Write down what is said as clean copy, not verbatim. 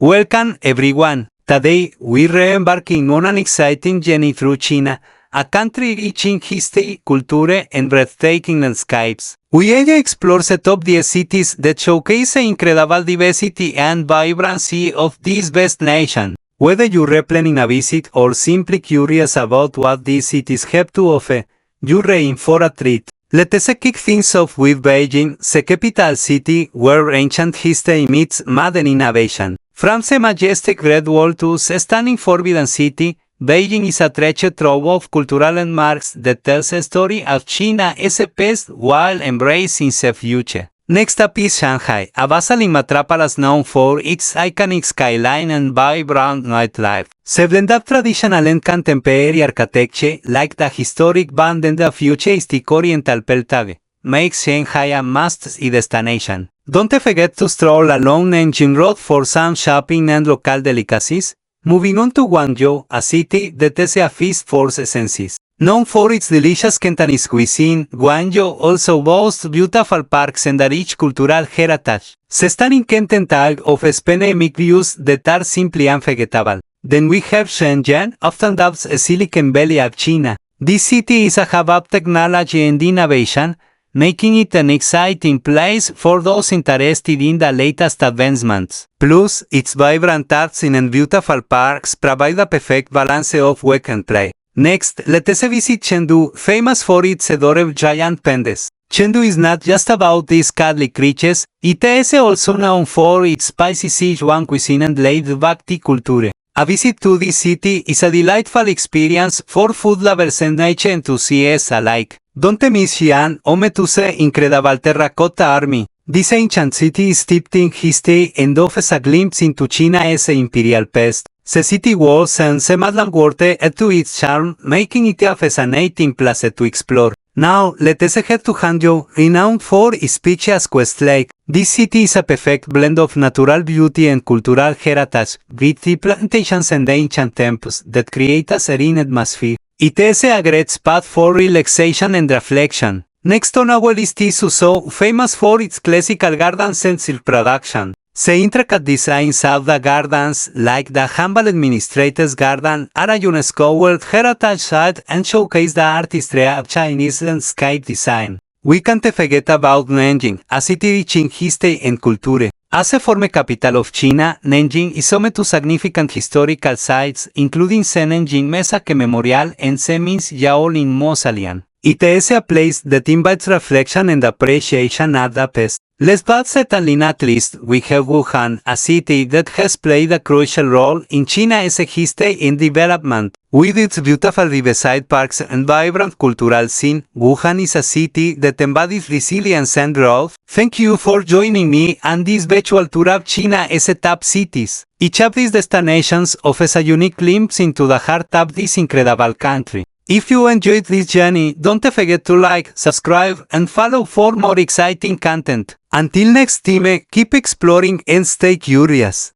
Welcome everyone. Today we're embarking on an exciting journey through China, a country rich in history, culture, and breathtaking landscapes. We aim to explore the top 10 cities that showcase the incredible diversity and vibrancy of this vast nation. Whether you're planning a visit or simply curious about what these cities have to offer, you're in for a treat. Let us kick things off with Beijing, the capital city where ancient history meets modern innovation. From the majestic Great Wall to the stunning Forbidden City, Beijing is a treasure trove of cultural landmarks that tells the story of China as a past while embracing the future. Next up is Shanghai, a bustling metropolis known for its iconic skyline and vibrant nightlife. The blend of traditional and contemporary architecture, like the historic Bund and the futuristic Oriental Peltage, makes Shanghai a must-see destination. Don't forget to stroll along Nanjing Road for some shopping and local delicacies. Moving on to Guangzhou, a city that is a feast for the senses. Known for its delicious Cantonese cuisine, Guangzhou also boasts beautiful parks and a rich cultural heritage. The stunning Canton tag offers panoramic views that are simply unforgettable. Then we have Shenzhen, often dubbed a Silicon Valley of China. This city is a hub of technology and innovation, making it an exciting place for those interested in the latest advancements. Plus, its vibrant arts scene and beautiful parks provide a perfect balance of work and play. Next, let us visit Chengdu, famous for its adorable giant pandas. Chengdu is not just about these cuddly creatures, it is also known for its spicy Sichuan cuisine and laid-back tea culture. A visit to this city is a delightful experience for food lovers and nature enthusiasts alike. Don't miss Xi'an, home to the incredible Terracotta Army. This ancient city is steeped in history and offers a glimpse into China as an imperial past. The city walls and the modern water add to its charm, making it a fascinating place to explore. Now, let us head to Hangzhou, renowned for its picturesque Quest Lake. This city is a perfect blend of natural beauty and cultural heritage, with tea plantations and ancient temples that create a serene atmosphere. It is a great spot for relaxation and reflection. Next on our list is Suzhou, famous for its classical gardens and silk production. The intricate designs of the gardens, like the Humble Administrator's Garden, are a UNESCO World Heritage Site and showcase the artistry of Chinese landscape design. We can't forget about Nanjing, a city rich in history and culture. As a former capital of China, Nanjing is home to significant historical sites, including the Nanjing Massacre Memorial and the Min's Yaolin Mausoleum. It is a place that invites reflection and appreciation at the best. Last but certainly not least, we have Wuhan, a city that has played a crucial role in China's history and development. With its beautiful riverside parks and vibrant cultural scene, Wuhan is a city that embodies resilience and growth. Thank you for joining me on this virtual tour of China as a top cities. Each of these destinations offers a unique glimpse into the heart of this incredible country. If you enjoyed this journey, don't forget to like, subscribe, and follow for more exciting content. Until next time, keep exploring and stay curious.